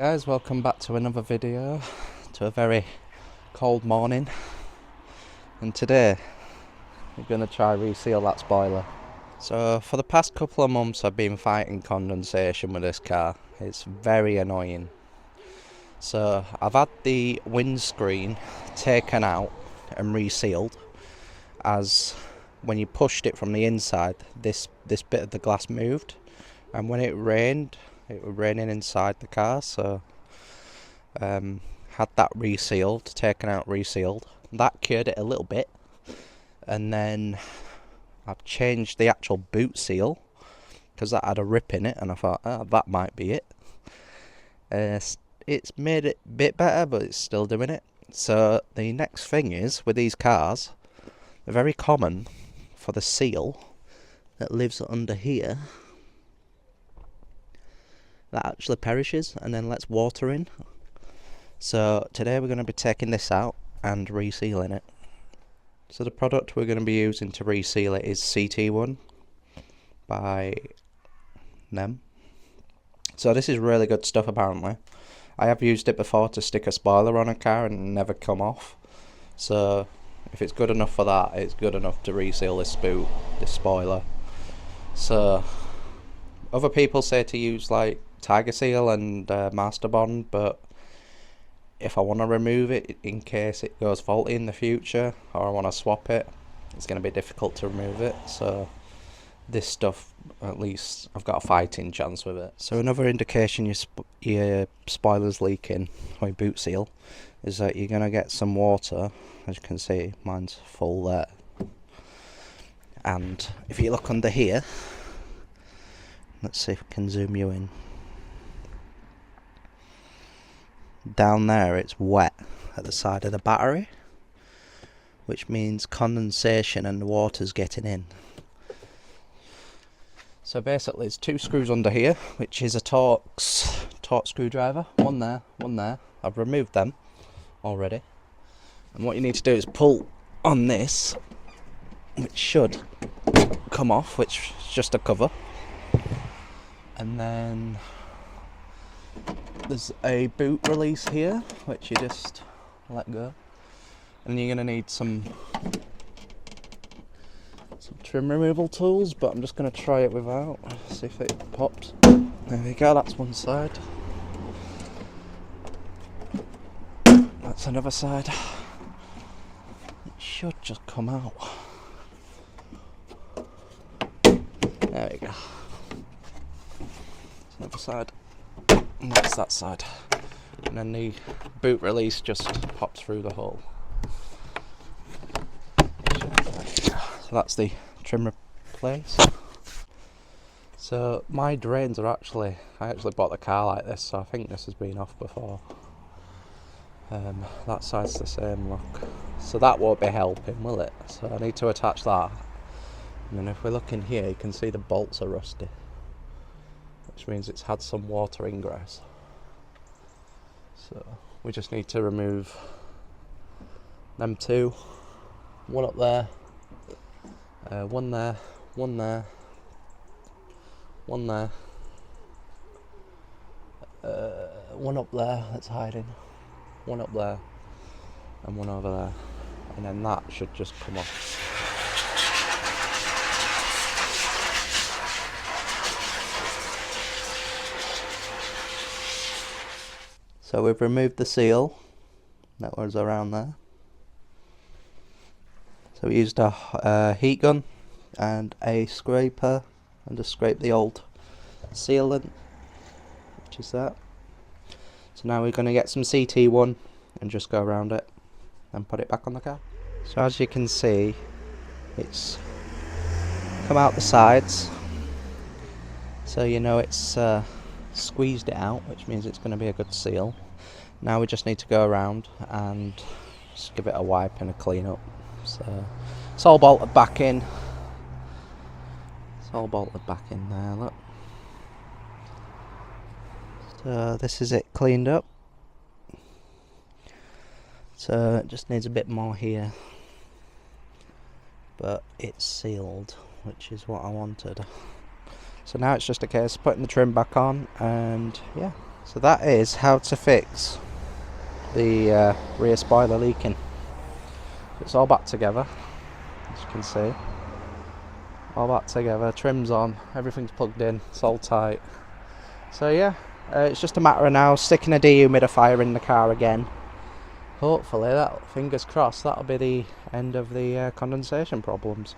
Guys, welcome back to another video, to a very cold morning, and today we're going to try reseal that spoiler. So for the past couple of months I've been fighting condensation with this car. It's very annoying. So I've had the windscreen taken out and resealed, as when you pushed it from the inside this bit of the glass moved, and when it rained, it was raining inside the car, so had that resealed, taken out, resealed. That cured it a little bit, and then I've changed the actual boot seal because that had a rip in it, and I thought, that might be it. It's made it a bit better, but it's still doing it. So the next thing is, with these cars, they're very common for the seal that lives under here that actually perishes and then lets water in. So today we're going to be taking this out and resealing it. So the product we're going to be using to reseal it is CT1 by them. So this is really good stuff apparently. I have used it before to stick a spoiler on a car and never come off. So if it's good enough for that, it's good enough to reseal this boot, this spoiler. So other people say to use like Tiger Seal and Master Bond, but if I want to remove it in case it goes faulty in the future, or I want to swap it, it's going to be difficult to remove it. So this stuff, at least I've got a fighting chance with it. So another indication your spoiler's leaking, or your boot seal, is that you're going to get some water. As you can see, mine's full there. And if you look under here, let's see if we can zoom you in. Down there it's wet at the side of the battery, which means condensation and the water's getting in. So basically there's two screws under here, which is a torque screwdriver. One there, one there. I've removed them already. And what you need to do is pull on this, which should come off, which is just a cover. And then there's a boot release here, which you just let go. And you're going to need some trim removal tools, but I'm just going to try it without, see if it pops. There we go, that's one side. That's another side. It should just come out. There we go. Another side, and that's that side, and then the boot release just pops through the hole. So that's the trim replace. So my drains are I actually bought the car like this, so I think this has been off before. That side's the same, look. So that won't be helping, will it? So I need to attach that. And then if we look in here, you can see the bolts are rusty, which means it's had some water ingress. So we just need to remove them two. One up there, one there, one there, one there, one up there that's hiding, one up there, and one over there. And then that should just come off. So we've removed the seal that was around there. So we used a heat gun and a scraper and just scraped the old sealant, which is that. So now we're going to get some CT1 and just go around it and put it back on the car. So as you can see, it's come out the sides, so you know it's squeezed it out, which means it's going to be a good seal. Now we just need to go around and just give it a wipe and a clean up. So it's all bolted back in. It's all bolted back in there, look. So this is it cleaned up. So it just needs a bit more here, but it's sealed, which is what I wanted. So now it's just a case of putting the trim back on, and yeah, So that is how to fix the rear spoiler leaking. It's all back together, as you can see. All back together, trim's on, everything's plugged in, it's all tight. So yeah, it's just a matter of now sticking a dehumidifier in the car again. Hopefully, fingers crossed, that'll be the end of the condensation problems.